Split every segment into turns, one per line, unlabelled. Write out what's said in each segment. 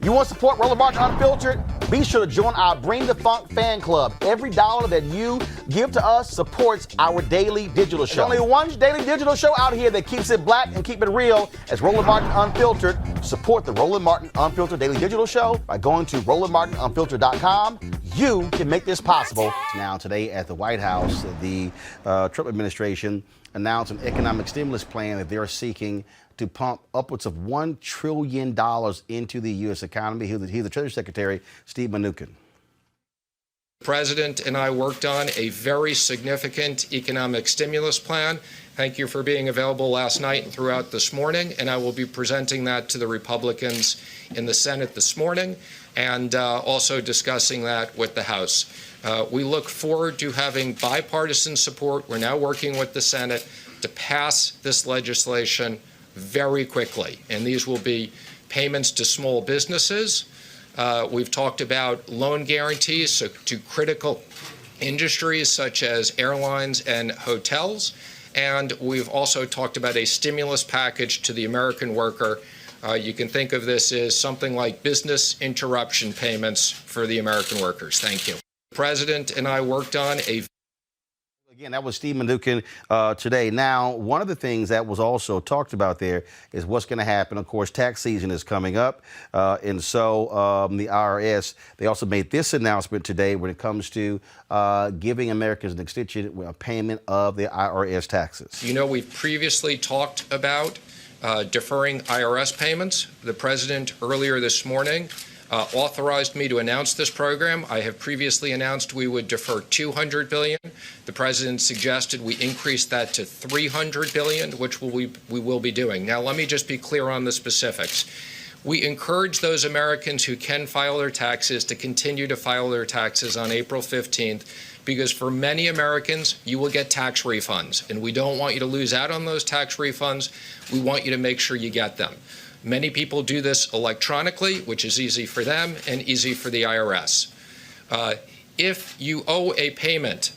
You want to support Roland Martin Unfiltered? Be sure to join our Bring the Funk fan club. Every dollar that you give to us supports our daily digital show. There's only one daily digital show out here that keeps it black and keep it real as Roland Martin Unfiltered. Support the Roland Martin Unfiltered daily digital show by going to RolandMartinUnfiltered.com. You can make this possible. Now, today at the White House, the Trump administration announced an economic stimulus plan that they're seeking to pump upwards of $1 trillion into the U.S. economy. Here's the Treasury Secretary, Steve Mnuchin.
The President and I worked on a very significant economic stimulus plan. Thank you for being available last night and throughout this morning, and I will be presenting that to the Republicans in the Senate this morning and also discussing that with the House. We look forward to having bipartisan support. We're now working with the Senate to pass this legislation very quickly, and these will be payments to small businesses. We've talked about loan guarantees to critical industries such as airlines and hotels, and we've also talked about a stimulus package to the American worker. You can think of this as something like business interruption payments for the American workers. Thank you. The President and I worked on a
Again, that was Steve Mnuchin today. Now, one of the things that was also talked about there is what's going to happen. Of course, tax season is coming up. And so the IRS, they also made this announcement today when it comes to giving Americans an extension payment of their IRS taxes.
You know, we've previously talked about deferring IRS payments. The President earlier this morning authorized me to announce this program. I have previously announced we would defer $200 billion. The President suggested we increase that to $300 billion, which we will be doing. Now, let me just be clear on the specifics. We encourage those Americans who can file their taxes to continue to file their taxes on April 15th, because for many Americans, you will get tax refunds, and we don't want you to lose out on those tax refunds. We want you to make sure you get them. Many people do this electronically, which is easy for them and easy for the IRS. If you owe a payment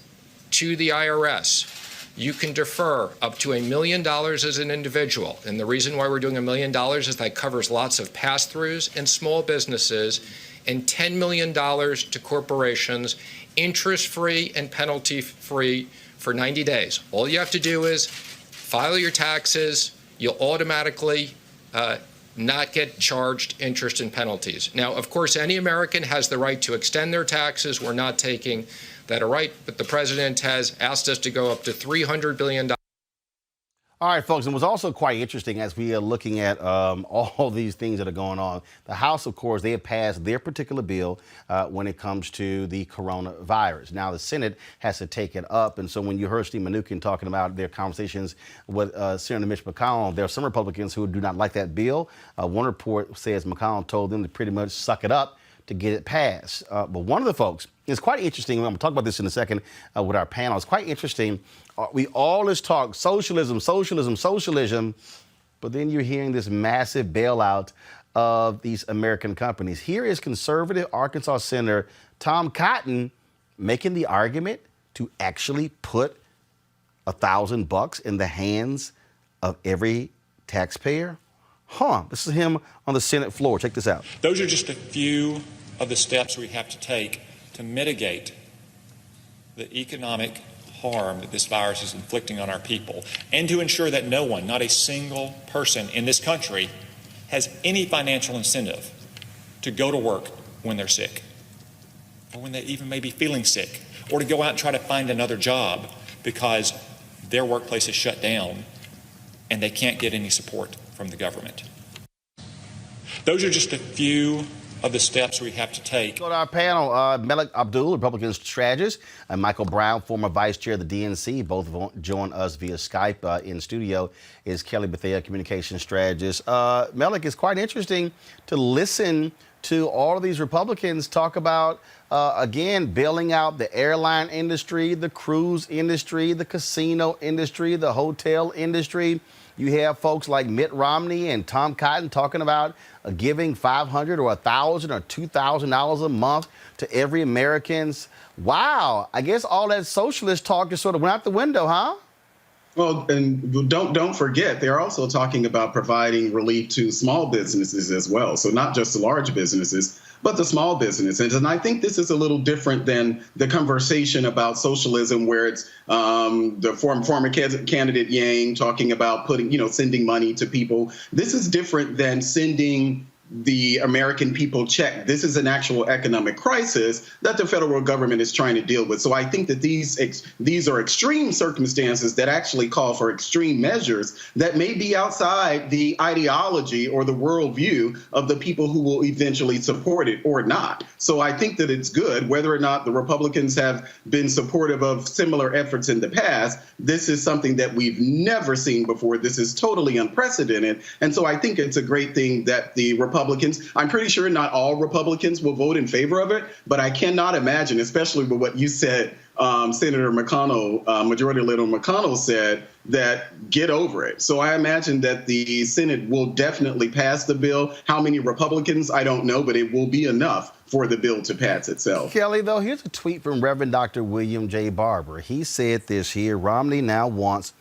to the IRS, you can defer up to $1 million as an individual. And the reason why we're doing $1 million is that covers lots of pass-throughs and small businesses, and $10 million to corporations, interest-free and penalty-free for 90 days. All you have to do is file your taxes. You'll automatically not get charged interest and penalties. Now, of course, any American has the right to extend their taxes. We're not taking that right, but the President has asked us to go up to $300 billion.
All right, folks, and it was also quite interesting as we are looking at all these things that are going on. The House, of course, they have passed their particular bill when it comes to the coronavirus. Now, the Senate has to take it up. And so when you heard Steve Mnuchin talking about their conversations with Senator Mitch McConnell, there are some Republicans who do not like that bill. One report says McConnell told them to pretty much suck it up to get it passed. But one of the folks, it's quite interesting. I'm going to talk about this in a second with our panel. It's quite interesting. We always talk socialism, socialism, socialism, but then you're hearing this massive bailout of these American companies. Here is conservative Arkansas Senator Tom Cotton making the argument to actually put $1,000 in the hands of every taxpayer. This is him on the Senate floor. Check this out.
Those are just a few of the steps we have to take to mitigate the economic harm that this virus is inflicting on our people, and to ensure that no one, not a single person in this country, has any financial incentive to go to work when they're sick, or when they even may be feeling sick, or to go out and try to find another job because their workplace is shut down and they can't get any support from the government. Those are just a few of the steps we have to take.
Go to our panel, Malik Abdul, Republican strategist, and Michael Brown, former vice chair of the DNC. Both join us via Skype. In studio is Kelly Bethea, communications strategist. Malik, it's quite interesting to listen to all of these Republicans talk about, again, bailing out the airline industry, the cruise industry, the casino industry, the hotel industry. You have folks like Mitt Romney and Tom Cotton talking about giving $500 or $1,000 or $2,000 a month to every American's. Wow, I guess all that socialist talk just sort of went out the window, huh?
Well, and don't forget, they're also talking about providing relief to small businesses as well. So not just the large businesses, but the small businesses. And I think this is a little different than the conversation about socialism, where it's the former candidate Yang talking about sending money to people. This is different than sending the American people check. This is an actual economic crisis that the federal government is trying to deal with. So I think that these are extreme circumstances that actually call for extreme measures that may be outside the ideology or the worldview of the people who will eventually support it or not. So I think that it's good. Whether or not the Republicans have been supportive of similar efforts in the past, this is something that we've never seen before. This is totally unprecedented. And so I think it's a great thing that the Republicans, I'm pretty sure not all Republicans will vote in favor of it, but I cannot imagine, especially with what you said, Senator McConnell, Majority Leader McConnell said, that get over it. So I imagine that the Senate will definitely pass the bill. How many Republicans, I don't know, but it will be enough for the bill to pass itself.
Kelly, though, here's a tweet from Reverend Dr. William J. Barber. He said this here: Romney now wants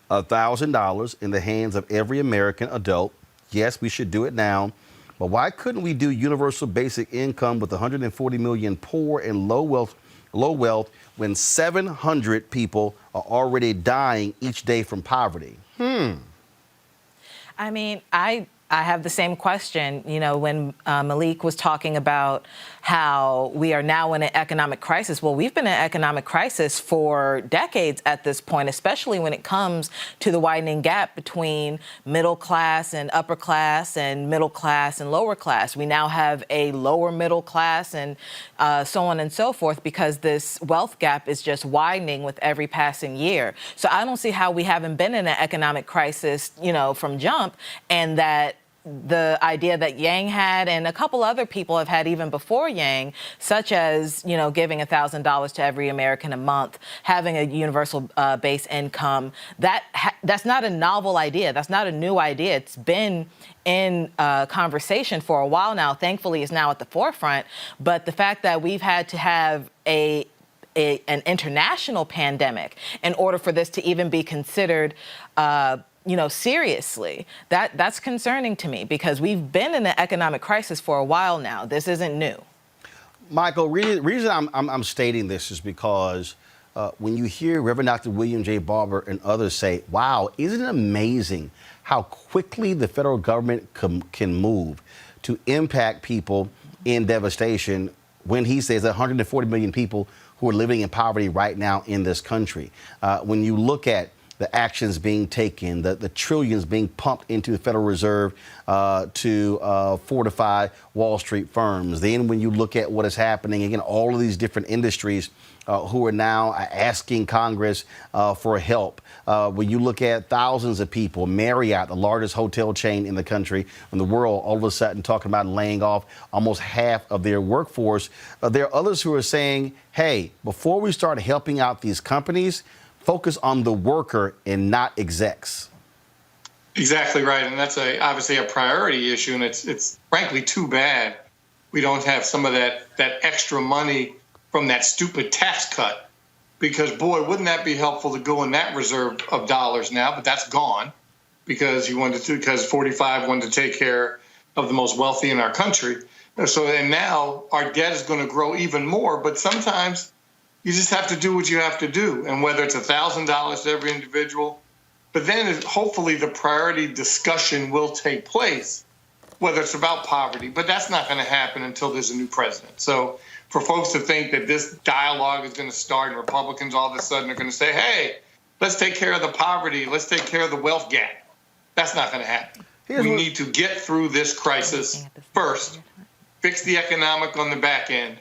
$1,000 in the hands of every American adult. Yes, we should do it now. But why couldn't we do universal basic income with 140 million poor and low wealth when 700 people are already dying each day from poverty?
I mean, I have the same question, when Malik was talking about how we are now in an economic crisis. Well, we've been in an economic crisis for decades at this point, especially when it comes to the widening gap between middle class and upper class and middle class and lower class. We now have a lower middle class and so on and so forth, because this wealth gap is just widening with every passing year. So I don't see how we haven't been in an economic crisis, from jump, and that the idea that Yang had and a couple other people have had even before Yang, such as, giving $1,000 to every American a month, having a universal base income, that's not a novel idea. That's not a new idea. It's been in conversation for a while now. Thankfully, it's now at the forefront. But the fact that we've had to have an international pandemic in order for this to even be considered seriously, that's concerning to me, because we've been in an economic crisis for a while now. This isn't new.
Michael, reason I'm stating this is because when you hear Reverend Dr. William J. Barber and others say, wow, isn't it amazing how quickly the federal government can move to impact people in devastation, when he says 140 million people who are living in poverty right now in this country. When you look at the actions being taken, the trillions being pumped into the Federal Reserve to fortify Wall Street firms. Then when you look at what is happening, again, all of these different industries who are now asking Congress for help. When you look at thousands of people, Marriott, the largest hotel chain in the country, in the world, all of a sudden talking about laying off almost half of their workforce. There are others who are saying, hey, before we start helping out these companies, focus on the worker and not execs.
Exactly right, and that's obviously a priority issue, and it's frankly too bad we don't have some of that extra money from that stupid tax cut, because boy, wouldn't that be helpful to go in that reserve of dollars now? But that's gone because 45 wanted to take care of the most wealthy in our country. So and now our debt is going to grow even more. But sometimes you just have to do what you have to do. And whether it's $1,000 to every individual, but then hopefully the priority discussion will take place, whether it's about poverty. But that's not going to happen until there's a new president. So for folks to think that this dialogue is going to start and Republicans all of a sudden are going to say, hey, let's take care of the poverty, let's take care of the wealth gap, that's not going to happen. We need to get through this crisis first, fix the economic on the back end,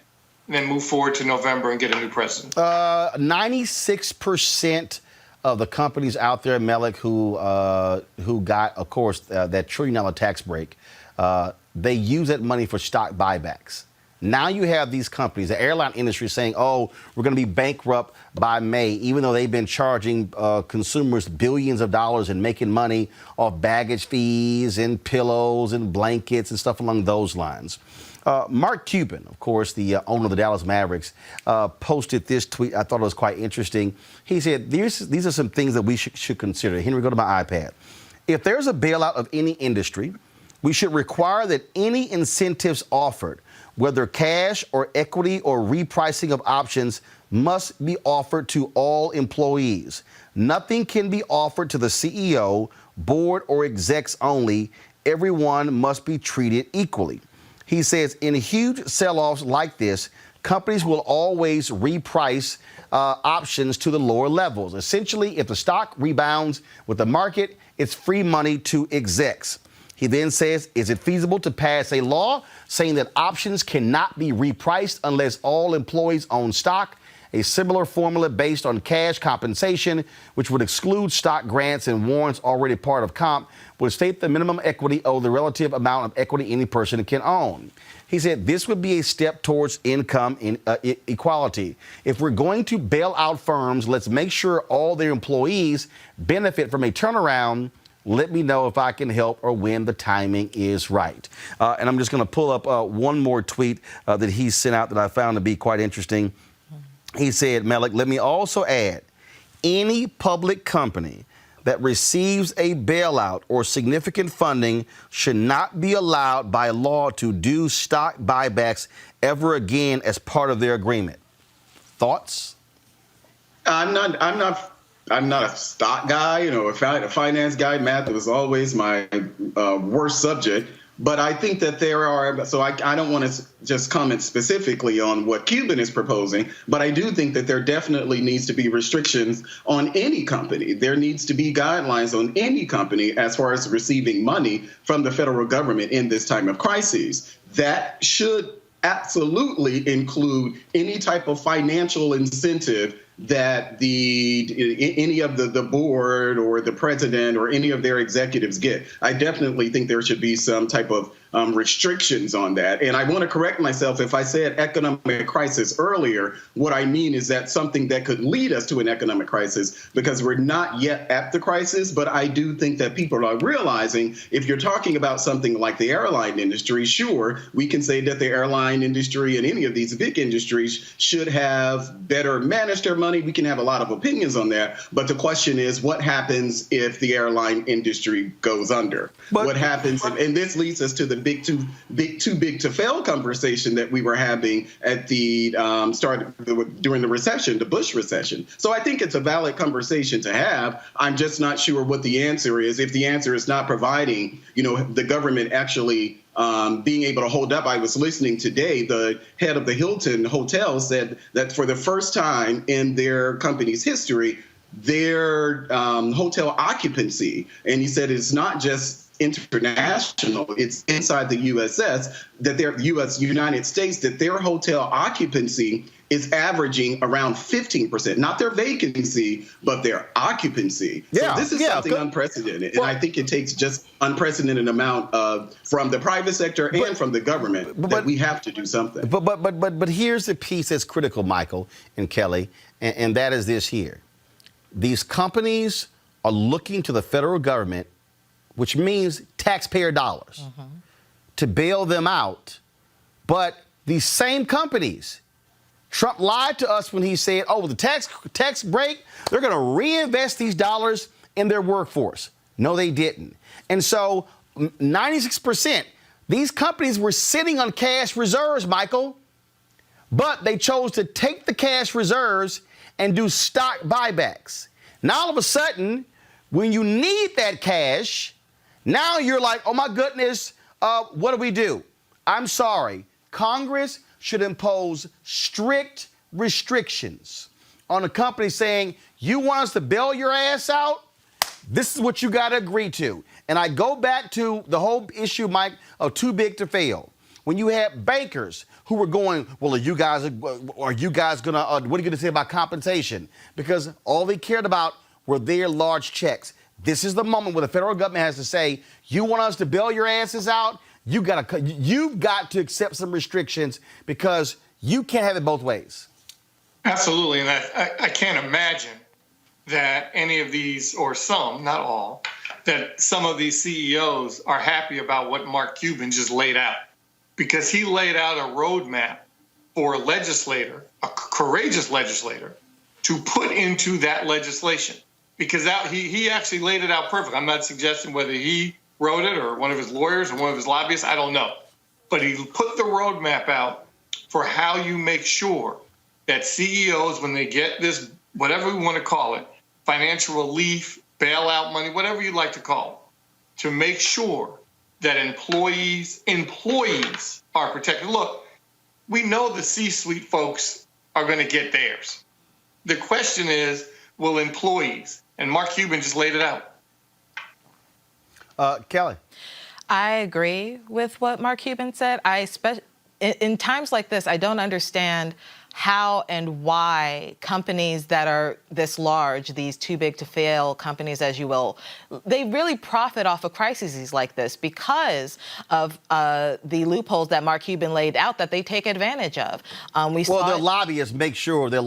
and then move forward to November and get a new president.
96% of the companies out there, Melik, who got, of course, that $1 trillion tax break, they use that money for stock buybacks. Now you have these companies, the airline industry, saying, oh, we're going to be bankrupt by May, even though they've been charging consumers billions of dollars and making money off baggage fees and pillows and blankets and stuff along those lines. Mark Cuban, of course, the owner of the Dallas Mavericks, posted this tweet. I thought it was quite interesting. He said, these are some things that we should consider. Henry, go to my iPad. If there's a bailout of any industry, we should require that any incentives offered, whether cash or equity or repricing of options, must be offered to all employees. Nothing can be offered to the CEO, board, or execs only. Everyone must be treated equally. He says in huge sell-offs like this, companies will always reprice options to the lower levels. Essentially, if the stock rebounds with the market, it's free money to execs. He then says, is it feasible to pass a law saying that options cannot be repriced unless all employees own stock? A similar formula based on cash compensation, which would exclude stock grants and warrants already part of comp, would state the minimum equity or the relative amount of equity any person can own. He said this would be a step towards income equality. If we're going to bail out firms, let's make sure all their employees benefit from a turnaround. Let me know if I can help or when the timing is right. And I'm just going to pull up one more tweet that he sent out that I found to be quite interesting. He said, Malik, let me also add, any public company that receives a bailout or significant funding should not be allowed by law to do stock buybacks ever again as part of their agreement. Thoughts?
I'm not a stock guy, a finance guy. Math was always my worst subject. But I think that there are, so I don't want to just comment specifically on what Cuban is proposing, but I do think that there definitely needs to be restrictions on any company. There needs to be guidelines on any company as far as receiving money from the federal government in this time of crisis. That should absolutely include any type of financial incentive that any of the board or the president or any of their executives get. I definitely think there should be some type of restrictions on that. And I want to correct myself. If I said economic crisis earlier, what I mean is that something that could lead us to an economic crisis, because we're not yet at the crisis. But I do think that people are realizing, if you're talking about something like the airline industry, sure, we can say that the airline industry and any of these big industries should have better managed their money. We can have a lot of opinions on that. But the question is, what happens if the airline industry goes under? What happens? And this leads us to the too big to fail conversation that we were having at the start during the recession, the Bush recession. So I think it's a valid conversation to have. I'm just not sure what the answer is. If the answer is not providing, the government actually being able to hold up. I was listening today. The head of the Hilton Hotel said that for the first time in their company's history, their hotel occupancy, and he said it's not just international, it's inside the United States, that their hotel occupancy is averaging around 15%, not their vacancy, but their occupancy.
Yeah,
so this is something unprecedented. And I think it takes just unprecedented amount from the private sector and from the government that we have to do something.
But here's the piece that's critical, Michael and Kelly, and that is this here. These companies are looking to the federal government, which means taxpayer dollars, to bail them out. But these same companies, Trump lied to us when he said, oh, with the tax break, they're going to reinvest these dollars in their workforce. No, they didn't. And so 96%, these companies were sitting on cash reserves, Michael, but they chose to take the cash reserves and do stock buybacks. Now, all of a sudden, when you need that cash, now you're like, oh, my goodness, what do? I'm sorry. Congress should impose strict restrictions on a company saying, you want us to bail your ass out? This is what you got to agree to. And I go back to the whole issue, Mike, of too big to fail. When you had bankers who were going, well, are you guys going to, what are you going to say about compensation? Because all they cared about were their large checks. This is the moment where the federal government has to say, you want us to bail your asses out? you've got to accept some restrictions because you can't have it both ways.
Absolutely. And I can't imagine that any of these, or some, not all, that some of these CEOs are happy about what Mark Cuban just laid out, because he laid out a roadmap for a legislator, a courageous legislator, to put into that legislation. Because he actually laid it out perfect. I'm not suggesting whether he wrote it or one of his lawyers or one of his lobbyists, I don't know. But he put the roadmap out for how you make sure that CEOs, when they get this, whatever we want to call it, financial relief, bailout money, whatever you like to call it, to make sure that employees are protected. Look, we know the C-suite folks are going to get theirs. The question is, will employees? And Mark Cuban just laid it out.
Kelly.
I agree with what Mark Cuban said. In times like this, I don't understand how and why companies that are this large, these too big to fail companies, as you will, they really profit off of crises like this because of the loopholes that Mark Cuban laid out that they take advantage of.
Their lobbyists make sure that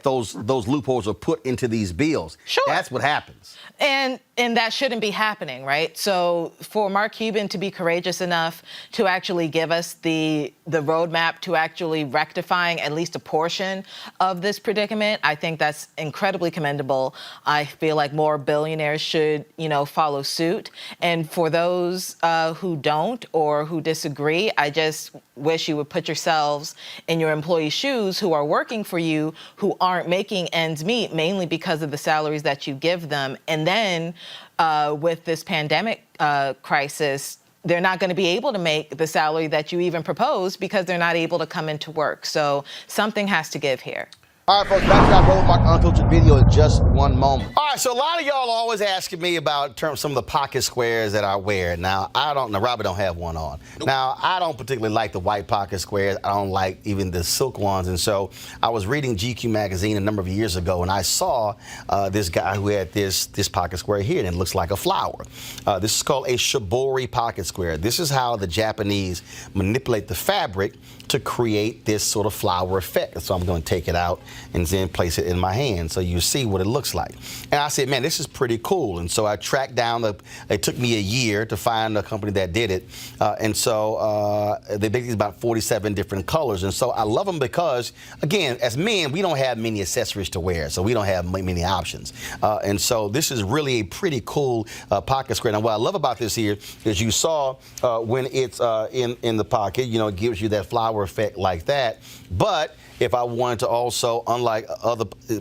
those loopholes are put into these bills.
Sure.
That's what happens.
And that shouldn't be happening, right? So for Mark Cuban to be courageous enough to actually give us the roadmap to actually rectifying at least a portion of this predicament, I think that's incredibly commendable. I feel like more billionaires should, follow suit. And for those who don't or who disagree, I just wish you would put yourselves in your employees' shoes who are working for you, who aren't making ends meet, mainly because of the salaries that you give them. And then with this pandemic crisis, they're not going to be able to make the salary that you even proposed because they're not able to come into work. So something has to give here.
All right, folks, back to our Roland Martin Unfiltered video in just one moment. All right, so a lot of y'all always asking me about some of the pocket squares that I wear. Now, Robert don't have one on. Nope. Now, I don't particularly like the white pocket squares. I don't like even the silk ones. And so I was reading GQ magazine a number of years ago, and I saw this guy who had this pocket square here, and it looks like a flower. This is called a shibori pocket square. This is how the Japanese manipulate the fabric to create this sort of flower effect. So I'm going to take it out and then place it in my hand so you see what it looks like. And I said, man, this is pretty cool. And so I tracked down, it took me a year to find a company that did it. And so they basically about 47 different colors. And so I love them because, again, as men, we don't have many accessories to wear, so we don't have many options. And so this is really a pretty cool pocket square. Now, what I love about this here is you saw when it's in the pocket, it gives you that flower effect like that. But if I wanted to also,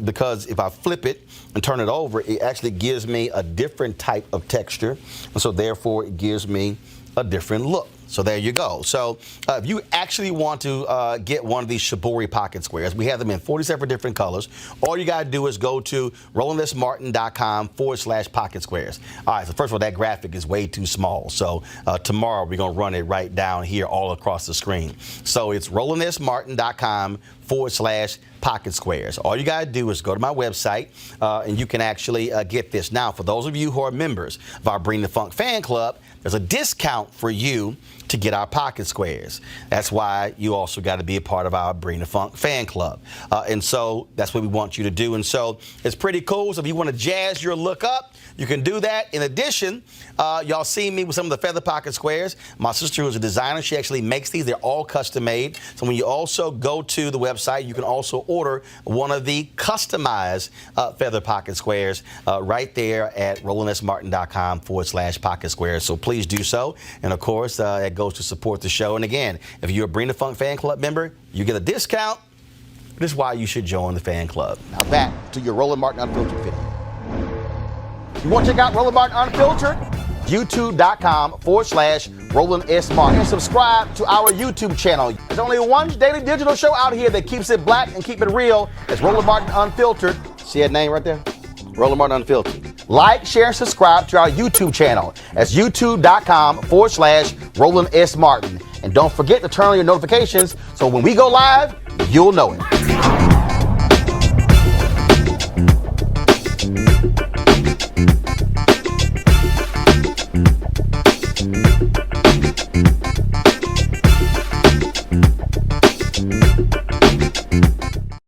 because if I flip it and turn it over, it actually gives me a different type of texture. And so therefore it gives me a different look. So there you go. So if you actually want to get one of these shibori pocket squares, we have them in 47 different colors. All you got to do is go to RolandSMartin.com/pocket squares. All right, so first of all, that graphic is way too small. So tomorrow we're going to run it right down here all across the screen. So it's RolandSMartin.com/pocket squares. All you got to do is go to my website and you can actually get this. Now, for those of you who are members of our Bring the Funk fan club, there's a discount for you to get our pocket squares. That's why you also got to be a part of our Bring the Funk fan club. And so that's what we want you to do. And so it's pretty cool. So if you want to jazz your look up, you can do that. In addition, y'all see me with some of the feather pocket squares. My sister, who's a designer, she actually makes these. They're all custom made. So when you also go to the website, you can also order one of the customized feather pocket squares right there at RolandSMartin.com/pocket squares. So please do so. And of course, it goes to support the show. And again, if you're a Bring the Funk fan club member, you get a discount. This is why you should join the fan club. Now back to your Roland Martin Unfiltered video. You want to check out Roland Martin Unfiltered? YouTube.com/Roland S. Martin. And subscribe to our YouTube channel. There's only one daily digital show out here that keeps it black and keep it real. It's Roland Martin Unfiltered. See that name right there? Roland Martin Unfiltered. Like, share, and subscribe to our YouTube channel. That's YouTube.com/Roland S. Martin. And don't forget to turn on your notifications so when we go live, you'll know it.